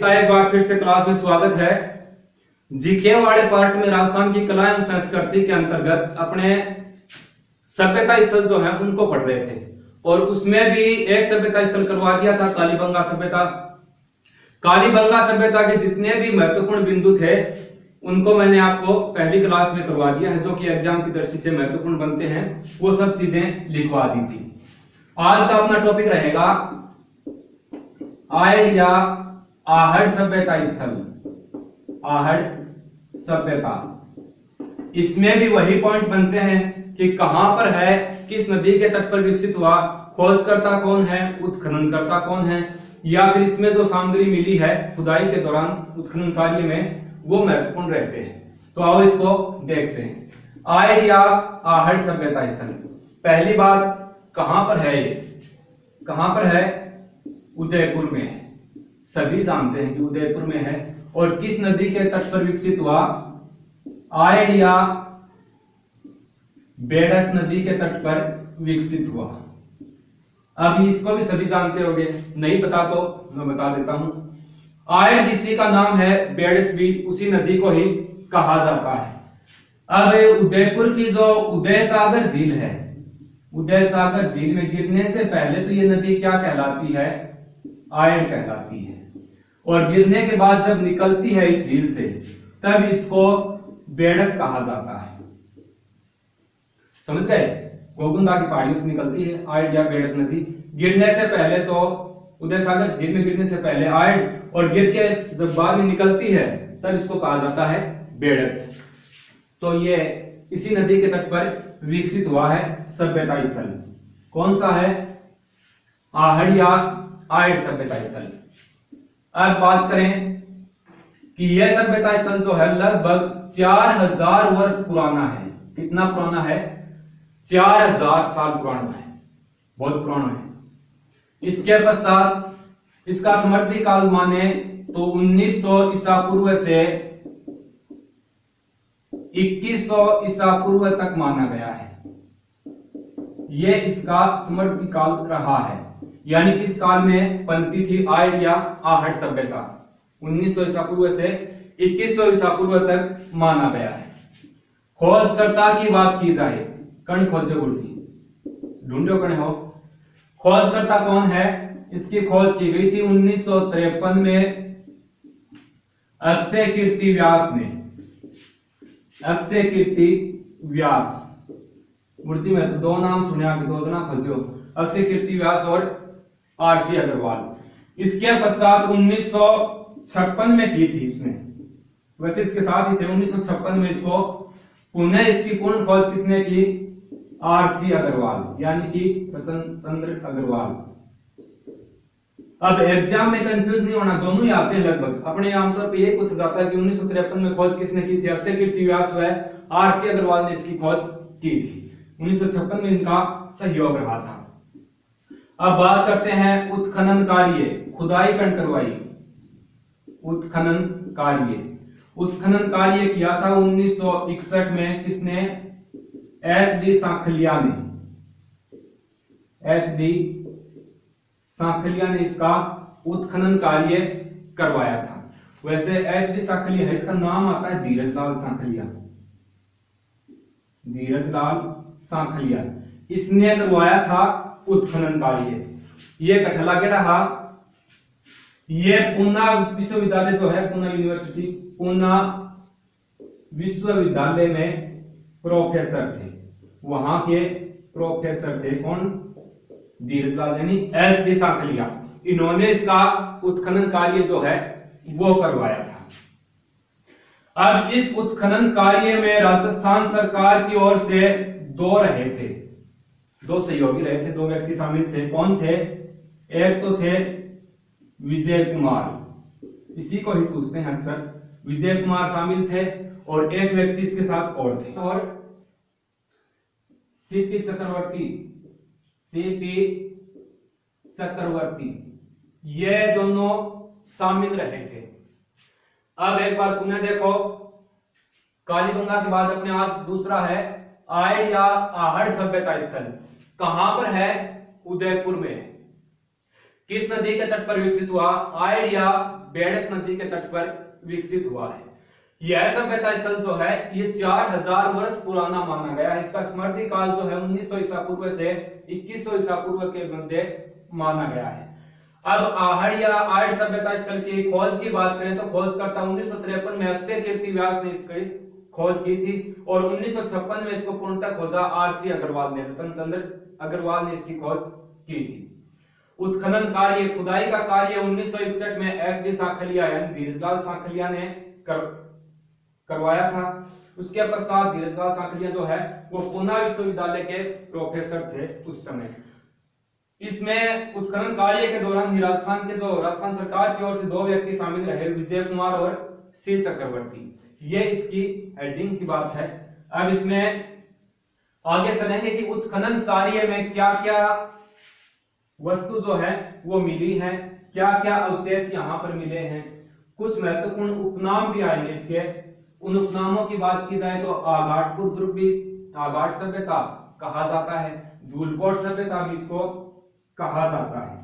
एक बार फिर से क्लास में स्वागत है। जीके वाले पार्ट में राजस्थान की कला एवं संस्कृति के अंतर्गत अपने सभ्यता स्थल जो है उनको पढ़ रहे थे और उसमें भी एक सभ्यता स्थल करवा दिया था कालीबंगा सभ्यता। कालीबंगा सभ्यता के जितने भी महत्वपूर्ण बिंदु थे उनको मैंने आपको पहली क्लास में करवा दिया है, जो कि एग्जाम की दृष्टि से महत्वपूर्ण बनते हैं, वो सब चीजें लिखवा दी थी। आज का अपना टॉपिक रहेगा आयड या आहड़ सभ्यता स्थल, आहड़ सभ्यता। इसमें भी वही पॉइंट बनते हैं कि कहां पर है, किस नदी के तट पर विकसित हुआ, खोजकर्ता कौन है, उत्खननकर्ता कौन है, या फिर इसमें जो सामग्री मिली है खुदाई के दौरान उत्खनन कार्य में वो महत्वपूर्ण रहते हैं। तो आओ इसको देखते हैं। आयड या आहड़ सभ्यता स्थल, पहली बात कहां पर है, ये कहां पर है, उदयपुर में है। सभी जानते हैं कि उदयपुर में है। और किस नदी के तट पर विकसित हुआ, आयड या बेडस नदी के तट पर विकसित हुआ। अब इसको भी सभी जानते होंगे, नहीं पता तो मैं बता देता हूं। आयडीसी का नाम है, बेडस भी उसी नदी को ही कहा जाता है। अब उदयपुर की जो उदय सागर झील है, उदय सागर झील में गिरने से पहले तो ये नदी क्या कहलाती है, आयड कहलाती है। और गिरने के बाद जब निकलती है इस झील से तब इसको बेडस कहा जाता है। समझ गए, गोगुंदा की पहाड़ियों से निकलती है आयड या बेडस नदी। गिरने से पहले तो उदय सागर झील में गिरने से पहले आयड, और गिर के जब बाद में निकलती है तब इसको कहा जाता है बेडस। तो ये इसी नदी के तट पर विकसित हुआ है सभ्यता स्थल। कौन सा है, आहड़ या आयड सभ्यता स्थल। अब बात करें कि यह सभ्यता स्थल जो है लगभग 4000 वर्ष पुराना है। कितना पुराना है, 4000 साल पुराना है, बहुत पुराना है। इसके पश्चात इसका स्मृति काल माने तो 1900 ईसा पूर्व से 2100 ईसा पूर्व तक माना गया है। यह इसका स्मृति काल रहा है, यानी इस काल में पनपी थी आयड या आहड़ सभ्यता। 1900 ईसा पूर्व से 2100 ईसा पूर्व तक माना गया है। खोजकर्ता की बात की जाए, कण खोजो गुरुजी, ढूंढो कण हो। खोजकर्ता कौन है, इसकी खोज की गई थी 1953 में अक्षय कीर्ति व्यास ने। अक्षय कीर्ति व्यास, गुरुजी मैं तो दो नाम सुने, आपके दो जना खोजो, अक्षय कीर्ति व्यास और आरसी अग्रवाल। इसके पश्चात 1956 में की थी उसने, वैसे इसके साथ ही थे। 1956 में इसको पुनः इसकी पूर्ण खोज किसने की, आरसी अग्रवाल, यानी कि बचन चंद्र अग्रवाल। अब एग्जाम में कंफ्यूज नहीं होना, दोनों ही आते हैं लगभग। अपने आमतौर पे ये पूछ जाता है कि 1953 में खोज किसने की थी, अक्षय कीर्ति व्यास व आरसी अग्रवाल ने इसकी खोज की थी। 1956 में इनका सहयोग रहा था। अब बात करते हैं उत्खनन कार्य, खुदाई कण करवाई, उत्खनन कार्य। उत्खनन कार्य किया था 1961 में किसने, एच.डी. सांखलिया ने। एच.डी. सांखलिया ने इसका उत्खनन कार्य करवाया था। वैसे एच.डी. सांखलिया है, इसका नाम आता है धीरजलाल सांखलिया, धीरजलाल सांखलिया। इसने करवाया था उत्खनन कार्य। ये कठला के रहा, ये पूना विश्वविद्यालय जो है, पूना यूनिवर्सिटी, पूना विश्वविद्यालय में प्रोफेसर थे। वहां के प्रोफेसर थे कौन, धीरजलाल यानी एच.डी. सांखलिया। इन्होंने इसका उत्खनन कार्य जो है वो करवाया था। अब इस उत्खनन कार्य में राजस्थान सरकार की ओर से दो रहे थे, दो सहयोगी रहे थे, दो व्यक्ति शामिल थे। कौन थे, एक तो थे विजय कुमार, इसी को ही पूछते हैं अक्सर, विजय कुमार शामिल थे, और एक व्यक्ति इसके साथ और थे, और सीपी चक्रवर्ती, सीपी चक्रवर्ती, ये दोनों शामिल रहे थे। अब एक बार पुनः देखो, कालीबंगा के बाद अपने आज दूसरा है आयड या आहड़ सभ्यता स्थल। कहां पर है, उदयपुर में है। किस नदी के तट पर विकसित हुआ? आइड या बेडस नदी के तट पर विकसित हुआ है। यह सभ्यता स्थल जो है ये 4000 वर्ष पुराना माना गया है। इसका स्मृति काल जो है 1900 ईसा पूर्व से 2100 ईसा पूर्व के मध्य माना गया है। अब आहड़ या आइड सभ्यता स्थल की खोज की बात करें तो खोजकर्ता 1953 में अक्षय कीर्ति व्यास ने इसकी खोज की थी और 1956 में इसको पूर्णतः खोजा आरसी अग्रवाल ने, रतन चंद्र अग्रवाल ने इसकी खोज की थी। उत्खनन कार्य, खुदाई का कार्य 1961 में एस डी साखलिया यानी धीरजलाल साखलिया ने करवाया था। उसके पश्चात धीरजलाल साखलिया जो है वो पूना विश्वविद्यालय के प्रोफेसर थे उस समय। इसमें उत्खनन कार्य के दौरान ही राजस्थान सरकार की ओर से 2 व्यक्ति शामिल रहे, विजय कुमार और सी चक्रवर्ती। ये इसकी हेडिंग की बात है। अब इसमें आगे चलेंगे कि उत्खनन कार्य में क्या क्या वस्तु जो है वो मिली है, क्या क्या अवशेष यहाँ पर मिले हैं। कुछ महत्वपूर्ण उपनाम भी आएंगे इसके। उन उपनामों की बात की जाए तो आगाटपुर दुर्ग भी आगाट सभ्यता कहा जाता है, धूलकोट सभ्यता भी इसको कहा जाता है।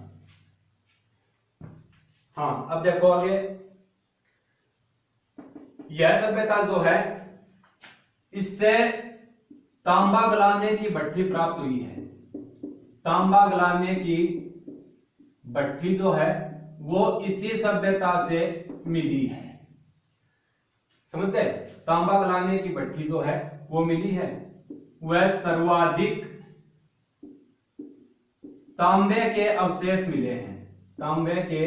हाँ, अब देखो आगे, यह सभ्यता जो है इससे तांबा गलाने की भट्ठी प्राप्त हुई है। तांबा गलाने की भट्ठी जो है वो इसी सभ्यता से मिली है। समझ गए? तांबा गलाने की भट्ठी जो है वो मिली है। वह सर्वाधिक तांबे के अवशेष मिले हैं। तांबे के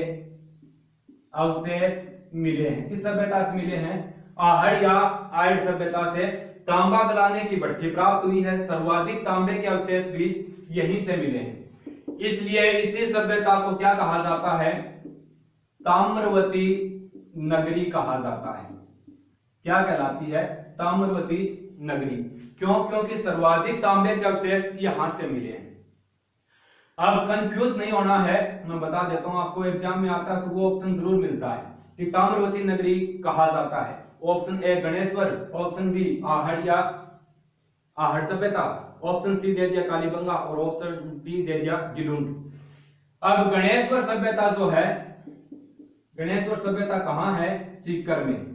अवशेष मिले हैं। किस सभ्यता से मिले हैं? आहड़ या आइड सभ्यता से तांबा गलाने की भट्ठी प्राप्त हुई है। सर्वाधिक तांबे के अवशेष भी यहीं से मिले हैं। इसलिए इसी सभ्यता को क्या कहा जाता है? ताम्रवती नगरी कहा जाता है। क्या कहलाती है? ताम्रवती नगरी। क्यों? क्योंकि सर्वाधिक तांबे के अवशेष यहां से मिले हैं। अब कंफ्यूज नहीं होना है, मैं बता देता हूं आपको, एग्जाम में आता है तो वो ऑप्शन जरूर मिलता है कि ताम्रवती नगरी कहा जाता है। Option A Ganeshwar, option B Ahar या आहड़ सभ्यता, ऑप्शन सी दे दिया कालीबंगा और ऑप्शन डी दे दिया गिलुंड। अब गणेश्वर सभ्यता जो है, गणेश्वर सभ्यता कहां है? सीकर में।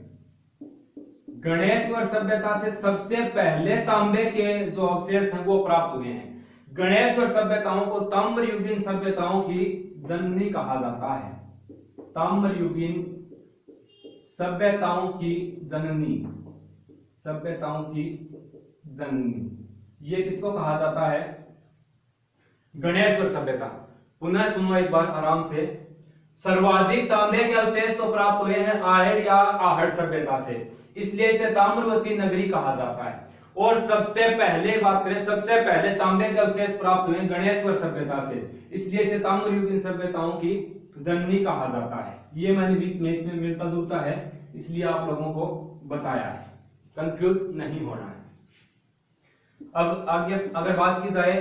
गणेश्वर सभ्यता से सबसे पहले तांबे के जो अवशेष हैं वो प्राप्त हुए हैं। गणेश्वर सभ्यताओं को ताम्रयुगीन सभ्यताओं की जननी कहा जाता है। ताम्रयुगीन सभ्यताओं की जननी, सभ्यताओं की जननी, ये किसको कहा जाता है? गणेश्वर सभ्यता। पुनः सुनो एक बार आराम से। सर्वाधिक तांबे के अवशेष तो प्राप्त हुए हैं आहड़ या आहड़ सभ्यता से, इसलिए इसे ताम्रवती नगरी कहा जाता है। और सबसे पहले बात करें, सबसे पहले तांबे के अवशेष प्राप्त हुए गणेश्वर सभ्यता से, इसलिए इसे ताम्रयुगीन सभ्यताओं की जननी कहा जाता है। ये मैंने बीच में इसमें मिलता जुलता है, इसलिए आप लोगों को बताया है, कंफ्यूज नहीं होना है। अब आगे अगर बात की जाए,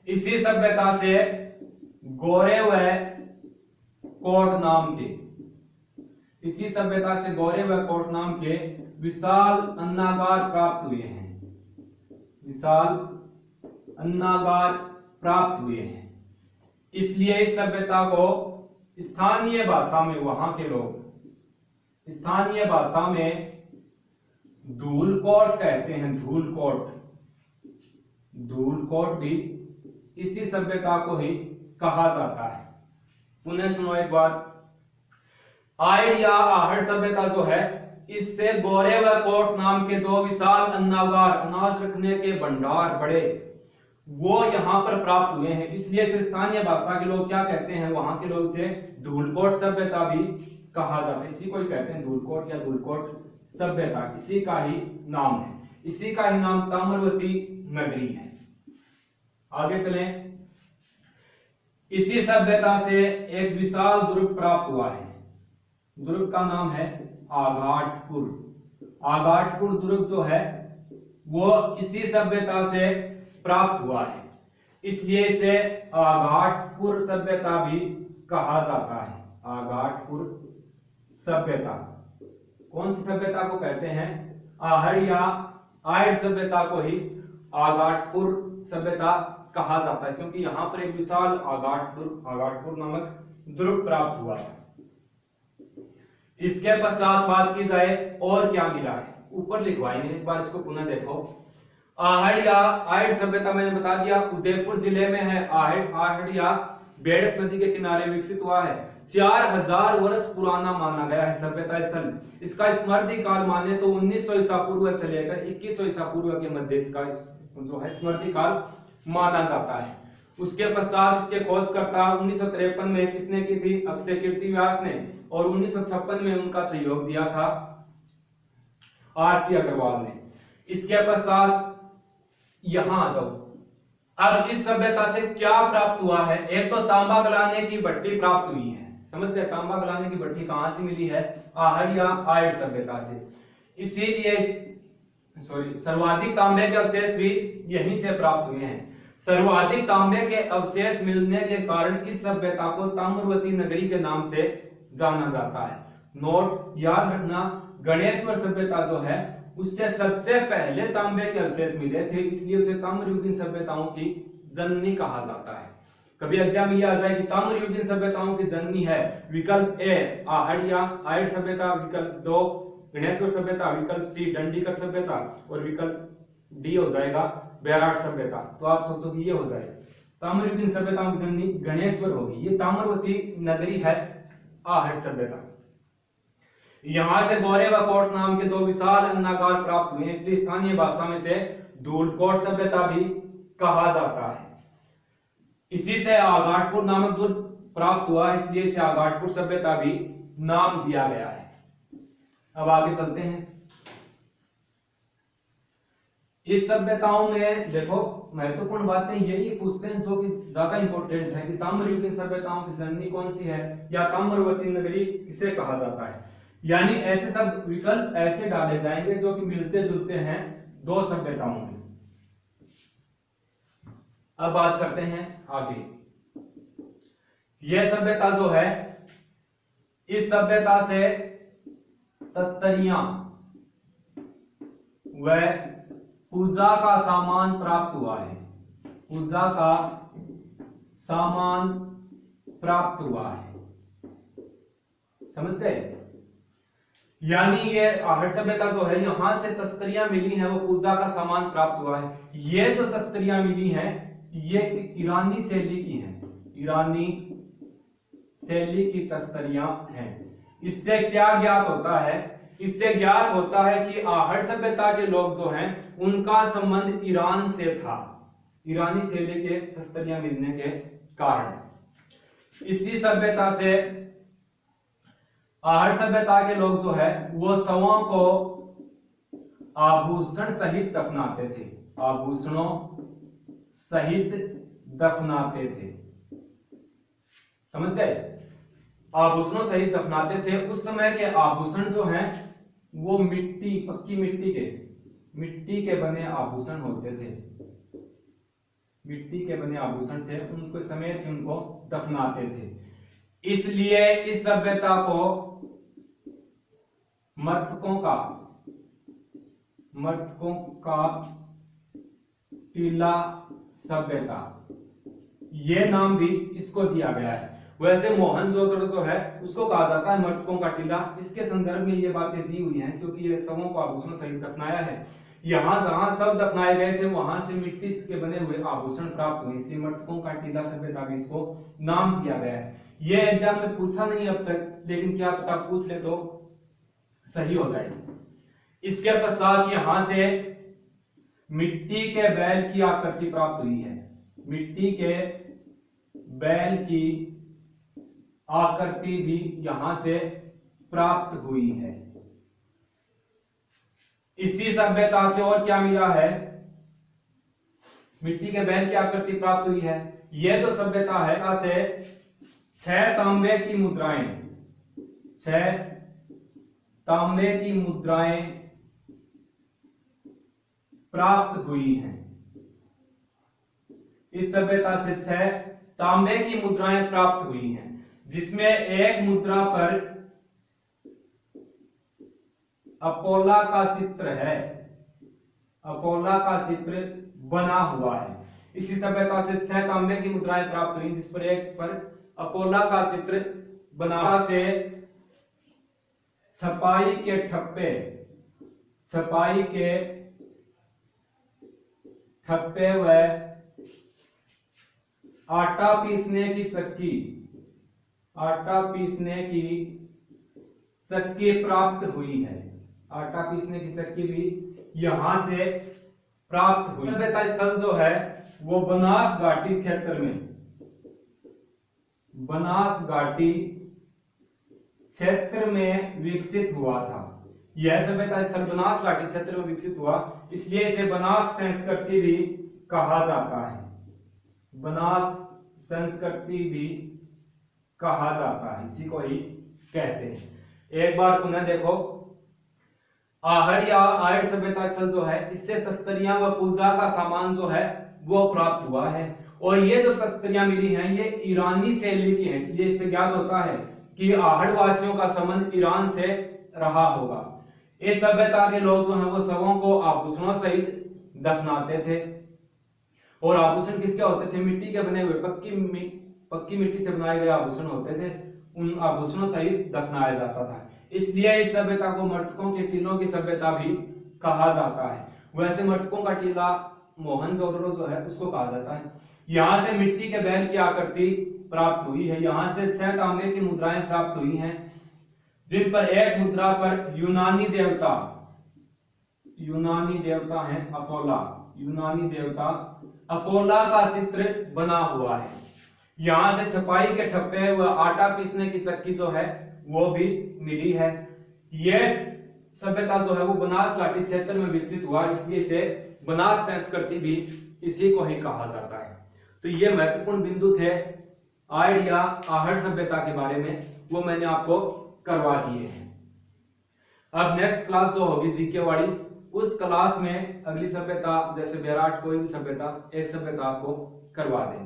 इसी सभ्यता से गोरे व कोट नाम के, इसी सभ्यता से गोरे व कोट नाम के विशाल अन्नागार प्राप्त हुए हैं। विशाल अन्नागार प्राप्त हुए हैं, इसलिए इस सभ्यता को स्थानीय भाषा में, वहां के लोग स्थानीय भाषा में धूलकोट कहते हैं। धूलकोट, धूलकोट भी इसी सभ्यता को ही कहा जाता है। पुनः सुनो एक बार, आइड या आहड़ सभ्यता जो है इससे गोरे व कोट नाम के 2 विशाल अन्नागार, अनाज रखने के भंडार बड़े, वो यहां पर प्राप्त हुए हैं। इसलिए इसे स्थानीय भाषा के लोग क्या कहते हैं? वहां के लोग इसे धूलकोट सभ्यता भी कहा जाता है। इसी को ही कहते हैं धूलकोट या धूलकोट सभ्यता, इसी का ही नाम है। इसी का ही नाम ताम्रवती नगरी है। आगे चलें। इसी सभ्यता से एक विशाल दुर्ग प्राप्त हुआ है। दुर्ग का नाम है आगाटपुर। आगाटपुर दुर्ग जो है वो इसी सभ्यता से प्राप्त हुआ है, इसलिए इसे आगाटपुर सभ्यता भी कहा जाता है। आगाटपुर सभ्यता कौन सी सभ्यता को कहते हैं? आहड़ या आइड सभ्यता को ही आगाटपुर सभ्यता कहा जाता है, क्योंकि यहां पर एक विशाल आगाटपुर नामक ध्रुव प्राप्त हुआ था। इसके पश्चात बात की जाए और क्या मिला है, ऊपर लिखवाएंगे, एक बार इसको पुनः देखो। आहड़ या आहड़ सभ्यता मैंने बता दिया उदयपुर जिले में है। आहड़ या बेड़स नदी के किनारे विकसित हुआ है। 4000 वर्ष पुराना माना गया है सभ्यता स्थल। इसका स्मृति काल माने तो 1900 ईसा पूर्व से लेकर 2100 ईसा पूर्व के मध्य इसका जो है स्मृति काल माना जाता है। उसके पश्चात इसके खोजकर्ता 1953 में किसने की थी, अक्षय कीर्ति व्यास ने, और 1956 में उनका सहयोग दिया था आरसी अग्रवाल ने। इसके पश्चात यहां आ जाओ, अब इस सभ्यता से क्या प्राप्त हुआ है, एक तो तांबा गलाने की भट्टी प्राप्त हुई है। समझ गए, तांबा गलाने की भट्टी कहां से मिली है, आहड़ या आहड़ सभ्यता से। इसीलिए सर्वाधिक तांबे के अवशेष भी यहीं से प्राप्त हुए हैं। सर्वाधिक तांबे के अवशेष मिलने के कारण इस सभ्यता को ताम्रवती नगरी के नाम से जाना जाता है। नोट याद रखना, गणेश्वर सभ्यता जो है उससे सबसे पहले तांबे के अवशेष मिले थे, इसलिए उसे ताम्रयुगीन सभ्यताओं की जननी कहा जाता है। कभी एग्जाम ये आ जाए कि ताम्रयुगीन सभ्यताओं की जननी है, विकल्प ए आहड़ या आहड़ सभ्यता, विकल्प 2 गणेश्वर सभ्यता, विकल्प सी डंडीकर सभ्यता, और विकल्प डी हो जाएगा बैराट सभ्यता। तो आप सोचो कि ये हो जाए ताम्रयुगीन सभ्यताओं की जननी गणेश्वर होगी। ये ताम्रवती नगरी है आहड़ सभ्यता। यहां से गौरे व कोट नाम के 2 विशाल अन्नागार प्राप्त हुए, इसलिए स्थानीय भाषा में से धूलकोट सभ्यता भी कहा जाता है। इसी से आगाटपुर नामक दुर्ग प्राप्त हुआ, इसलिए इसे आगाटपुर सभ्यता भी नाम दिया गया है। अब आगे चलते हैं। इस सभ्यताओं में देखो महत्वपूर्ण बातें यही पूछते हैं जो कि ज्यादा इंपॉर्टेंट है कि ताम्रयुगीन सभ्यताओं की जननी कौन सी है या ताम्रवती नगरी किसे कहा जाता है। यानी ऐसे सब विकल्प ऐसे डाले जाएंगे जो कि मिलते जुलते हैं 2 सभ्यताओं में। अब बात करते हैं आगे। यह सभ्यता जो है, इस सभ्यता से तस्तरियां व पूजा का सामान प्राप्त हुआ है। पूजा का सामान प्राप्त हुआ है, समझ गए। यानी ये आहड़ सभ्यता जो है, यहां से तस्तरियां मिली हैं, वो पूजा का सामान प्राप्त हुआ है। ये जो तस्तरियां मिली हैं ये ईरानी शैली की हैं, ईरानी शैली की तस्तरियां हैं। इससे क्या ज्ञात होता है, इससे ज्ञात होता है कि आहड़ सभ्यता के लोग जो हैं उनका संबंध ईरान से था, ईरानी शैली के तस्तरियां मिलने के कारण। इसी सभ्यता से आहड़ सभ्यता के लोग जो है वो शवों को आभूषण सहित दफनाते थे, आभूषणों सहित दफनाते थे, समझ गए। आभूषणों सहित दफनाते थे। उस समय के आभूषण जो हैं वो मिट्टी, पक्की मिट्टी के बने आभूषण होते थे, मिट्टी के बने आभूषण थे, उनको समेत उनको दफनाते थे। इसलिए इस सभ्यता को मृतकों का टीला सभ्यता, यह नाम भी इसको दिया गया है। वैसे मोहनजोदड़ो जो है उसको कहा जाता है मृतकों का टीला। इसके संदर्भ में ये बातें दी हुई हैं क्योंकि ये शवों को आभूषण सहित दफनाया है। यहां जहां सब दफनाए गए थे वहां से मिट्टी के बने हुए आभूषण प्राप्त हुए, इसलिए मृतकों का टीला सभ्यता भी इसको नाम दिया गया है। ये एग्जाम में पूछा नहीं अब तक, लेकिन क्या पता पूछ ले तो सही हो जाएगी। इसके पश्चात यहां से मिट्टी के बैल की आकृति प्राप्त हुई है, मिट्टी के बैल की आकृति भी यहां से प्राप्त हुई है। इसी सभ्यता से और क्या मिला है, मिट्टी के बैल की आकृति प्राप्त हुई है। यह जो सभ्यता है से 6 तांबे की मुद्राएं, 6 तांबे की मुद्राएं प्राप्त हुई हैं। इस सभ्यता से 6 तांबे की मुद्राएं प्राप्त हुई हैं, जिसमें एक मुद्रा पर अपोला का चित्र है, अपोला का चित्र बना हुआ है। इसी सभ्यता से 6 तांबे की मुद्राएं प्राप्त हुई, जिस पर एक पर अपोला का चित्र बना से छपाई के ठप्पे व आटा पीसने की चक्की प्राप्त हुई है। आटा पीसने की चक्की भी यहां से प्राप्त हुई। सभ्यता स्थल जो है वो बनास घाटी क्षेत्र में विकसित हुआ था। यह सभ्यता स्थल बनास घाटी क्षेत्र में विकसित हुआ, इसलिए इसे बनास संस्कृति भी कहा जाता है। बनास संस्कृति भी कहा जाता है, इसी को ही कहते हैं। एक बार पुनः देखो, आहड़ या आयड़ सभ्यता स्थल जो है इससे तस्तरियां व पूजा का सामान जो है वो प्राप्त हुआ है, और ये जो तस्तरियां मिली हैं ये ईरानी शैली की हैं, इसलिए इससे ज्ञात होता है कि आहड़ वासियों का संबंध ईरान से रहा होगा। इस सभ्यता के लोग जो हैं वो शवों को आभूषणों सहित दफनाते थे, और आभूषण किसके होते थे? मिट्टी के बने हुए पक्की मिट्टी से बनाए गए आभूषण होते थे, उन आभूषणों सहित दफनाया जाता था। इसलिए इस सभ्यता को मृतकों के टीलों की सभ्यता भी कहा जाता है। वैसे मृतकों का टीला मोहनजोदड़ो जो है उसको कहा जाता है। यहाँ से मिट्टी के बैल की आकृति प्राप्त हुई है। यहाँ से 6 तांबे की मुद्राएं प्राप्त हुई हैं, जिन पर एक मुद्रा पर यूनानी देवता है अपोला का चित्र बना हुआ है। यहां से छपाई के ठप्पे व आटा पीसने की चक्की जो है वो भी मिली है। यह सभ्यता जो है वो बनास घाटी क्षेत्र में विकसित हुआ, इसलिए इसे बनास संस्कृति भी इसी को ही कहा जाता है। तो ये महत्वपूर्ण बिंदु थे आयड़ या आहड़ सभ्यता के बारे में, वो मैंने आपको करवा दिए हैं। अब नेक्स्ट क्लास जो होगी जीके वाली, उस क्लास में अगली सभ्यता जैसे बेराट कोई भी सभ्यता एक सभ्यता आपको करवा देंगे।